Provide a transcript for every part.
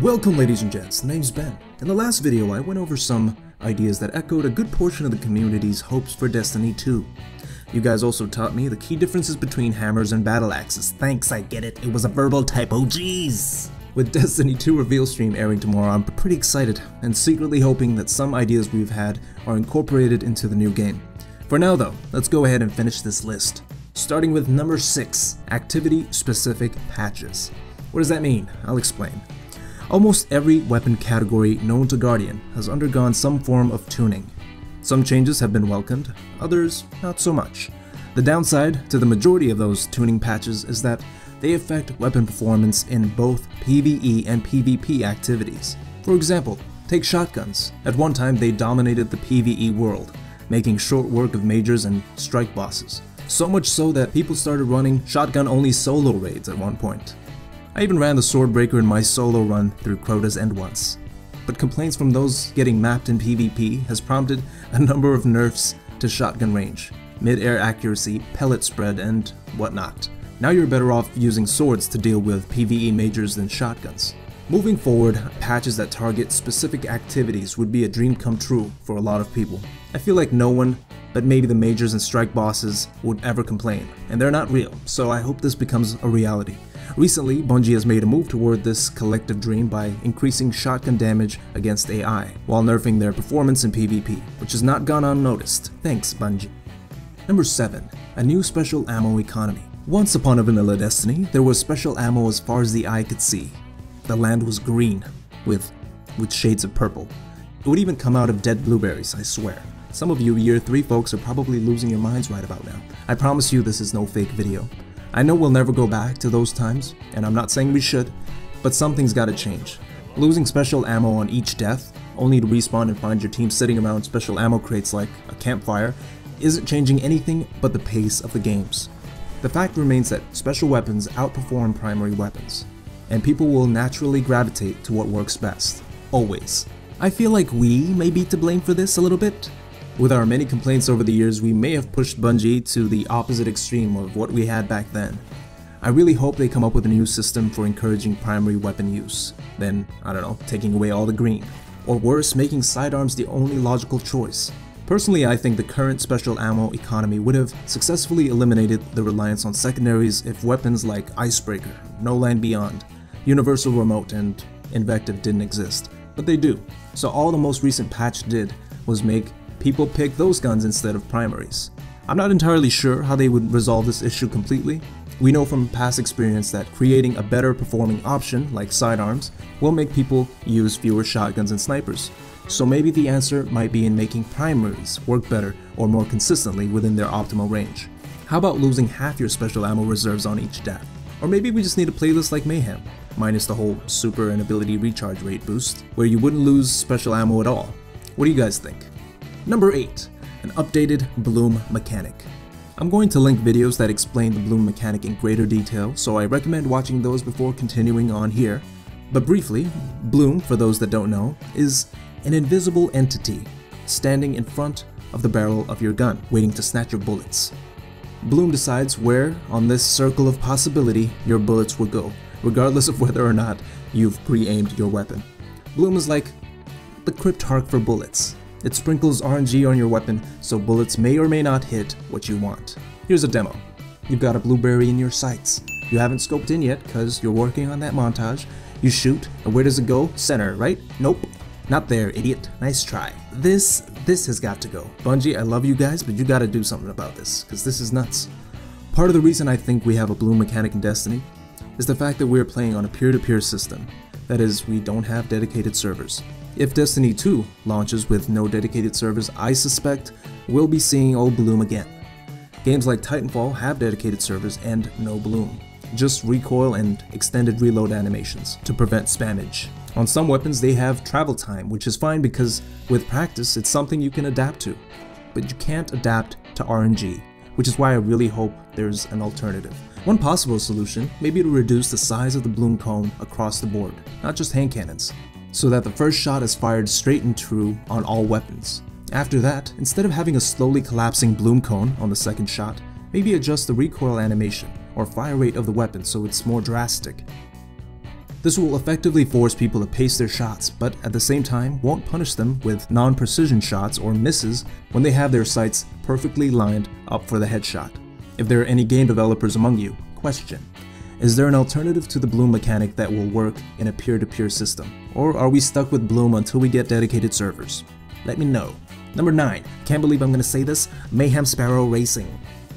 Welcome ladies and gents, name's Ben. In the last video I went over some ideas that echoed a good portion of the community's hopes for Destiny 2. You guys also taught me the key differences between hammers and battle axes. Thanks, I get it, it was a verbal typo, jeez! With Destiny 2 reveal stream airing tomorrow, I'm pretty excited and secretly hoping that some ideas we've had are incorporated into the new game. For now though, let's go ahead and finish this list. Starting with number 6, activity-specific patches. What does that mean? I'll explain. Almost every weapon category known to Guardian has undergone some form of tuning. Some changes have been welcomed, others not so much. The downside to the majority of those tuning patches is that they affect weapon performance in both PvE and PvP activities. For example, take shotguns. At one time they dominated the PvE world, making short work of majors and strike bosses. So much so that people started running shotgun-only solo raids at one point. I even ran the Swordbreaker in my solo run through Crota's End once. But complaints from those getting mapped in PvP has prompted a number of nerfs to shotgun range, mid-air accuracy, pellet spread, and whatnot. Now you're better off using swords to deal with PvE majors than shotguns. Moving forward, patches that target specific activities would be a dream come true for a lot of people. I feel like no one, but maybe the majors and strike bosses, would ever complain, and they're not real, so I hope this becomes a reality. Recently, Bungie has made a move toward this collective dream by increasing shotgun damage against AI, while nerfing their performance in PvP, which has not gone unnoticed. Thanks, Bungie. Number 7. A new special ammo economy. Once upon a vanilla Destiny, there was special ammo as far as the eye could see. The land was green, with shades of purple. It would even come out of dead blueberries, I swear. Some of you Year 3 folks are probably losing your minds right about now. I promise you this is no fake video. I know we'll never go back to those times, and I'm not saying we should, but something's gotta change. Losing special ammo on each death, only to respawn and find your team sitting around special ammo crates like a campfire, isn't changing anything but the pace of the games. The fact remains that special weapons outperform primary weapons, and people will naturally gravitate to what works best. Always. I feel like we may be to blame for this a little bit. With our many complaints over the years, we may have pushed Bungie to the opposite extreme of what we had back then. I really hope they come up with a new system for encouraging primary weapon use, then, I don't know, taking away all the green. Or worse, making sidearms the only logical choice. Personally, I think the current special ammo economy would have successfully eliminated the reliance on secondaries if weapons like Icebreaker, No Land Beyond, Universal Remote, and Invective didn't exist. But they do. So all the most recent patch did was make people pick those guns instead of primaries. I'm not entirely sure how they would resolve this issue completely. We know from past experience that creating a better performing option, like sidearms, will make people use fewer shotguns and snipers. So maybe the answer might be in making primaries work better or more consistently within their optimal range. How about losing half your special ammo reserves on each death? Or maybe we just need a playlist like Mayhem, minus the whole super and ability recharge rate boost, where you wouldn't lose special ammo at all. What do you guys think? Number 8. An updated bloom mechanic. I'm going to link videos that explain the bloom mechanic in greater detail, so I recommend watching those before continuing on here. But briefly, bloom, for those that don't know, is an invisible entity standing in front of the barrel of your gun, waiting to snatch your bullets. Bloom decides where on this circle of possibility your bullets will go, regardless of whether or not you've pre-aimed your weapon. Bloom is like the Cryptarch for bullets. It sprinkles RNG on your weapon, so bullets may or may not hit what you want. Here's a demo. You've got a blueberry in your sights. You haven't scoped in yet because you're working on that montage. You shoot, and where does it go? Center, right? Nope. Not there, idiot. Nice try. This has got to go. Bungie, I love you guys, but you gotta do something about this, because this is nuts. Part of the reason I think we have a bloom mechanic in Destiny is the fact that we're playing on a peer-to-peer system. That is, we don't have dedicated servers. If Destiny 2 launches with no dedicated servers, I suspect we'll be seeing old bloom again. Games like Titanfall have dedicated servers and no bloom, just recoil and extended reload animations to prevent spammage. On some weapons they have travel time, which is fine because with practice it's something you can adapt to. But you can't adapt to RNG, which is why I really hope there's an alternative. One possible solution may be to reduce the size of the bloom cone across the board, not just hand cannons, so that the first shot is fired straight and true on all weapons. After that, instead of having a slowly collapsing bloom cone on the second shot, maybe adjust the recoil animation or fire rate of the weapon so it's more drastic. This will effectively force people to pace their shots, but at the same time won't punish them with non-precision shots or misses when they have their sights perfectly lined up for the headshot. If there are any game developers among you, question: is there an alternative to the bloom mechanic that will work in a peer-to-peer system? Or are we stuck with bloom until we get dedicated servers? Let me know. Number 9. Can't believe I'm gonna say this, Mayhem Sparrow Racing.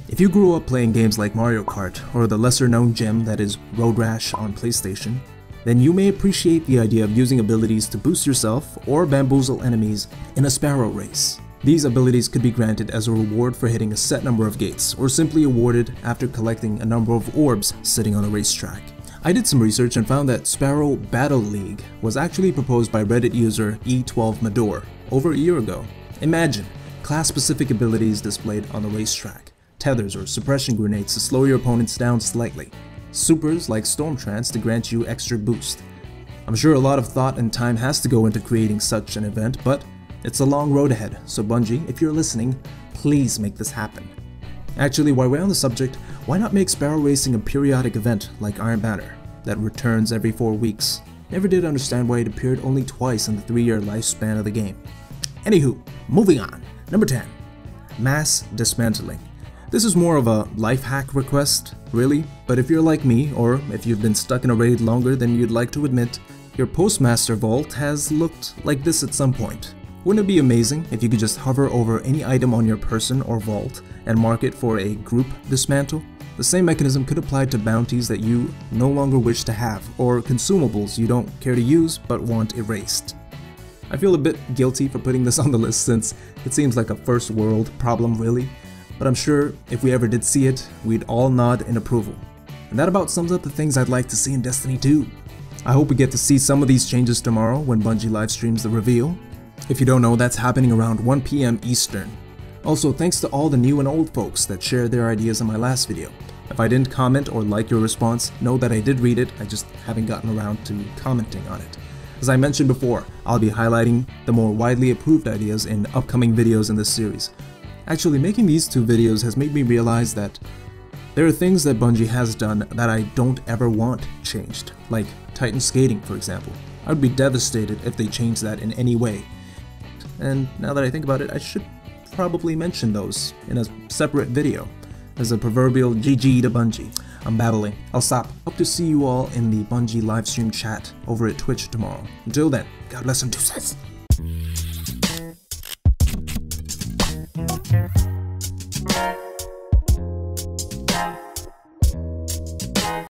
If you grew up playing games like Mario Kart or the lesser-known gem that is Road Rash on PlayStation, then you may appreciate the idea of using abilities to boost yourself or bamboozle enemies in a Sparrow race. These abilities could be granted as a reward for hitting a set number of gates, or simply awarded after collecting a number of orbs sitting on a racetrack. I did some research and found that Sparrow Battle League was actually proposed by Reddit user E12Mador over a year ago. Imagine class-specific abilities displayed on the racetrack, tethers or suppression grenades to slow your opponents down slightly, supers like Storm Trance to grant you extra boost. I'm sure a lot of thought and time has to go into creating such an event, but it's a long road ahead, so Bungie, if you're listening, please make this happen. Actually, while we're on the subject, why not make Sparrow Racing a periodic event like Iron Banner that returns every 4 weeks? Never did understand why it appeared only twice in the 3-year lifespan of the game. Anywho, moving on. Number 10. Mass Dismantling. This is more of a life hack request, really, but if you're like me, or if you've been stuck in a raid longer than you'd like to admit, your Postmaster Vault has looked like this at some point. Wouldn't it be amazing if you could just hover over any item on your person or vault and mark it for a group dismantle? The same mechanism could apply to bounties that you no longer wish to have, or consumables you don't care to use but want erased. I feel a bit guilty for putting this on the list since it seems like a first world problem really, but I'm sure if we ever did see it, we'd all nod in approval. And that about sums up the things I'd like to see in Destiny 2. I hope we get to see some of these changes tomorrow when Bungie livestreams the reveal. If you don't know, that's happening around 1 PM Eastern. Also, thanks to all the new and old folks that shared their ideas in my last video. If I didn't comment or like your response, know that I did read it, I just haven't gotten around to commenting on it. As I mentioned before, I'll be highlighting the more widely approved ideas in upcoming videos in this series. Actually, making these 2 videos has made me realize that there are things that Bungie has done that I don't ever want changed, like Titan skating for example. I would be devastated if they changed that in any way. And now that I think about it, I should probably mention those in a separate video, as a proverbial GG to Bungie. I'm babbling. I'll stop. Hope to see you all in the Bungie livestream chat over at Twitch tomorrow. Until then, God bless and deuces.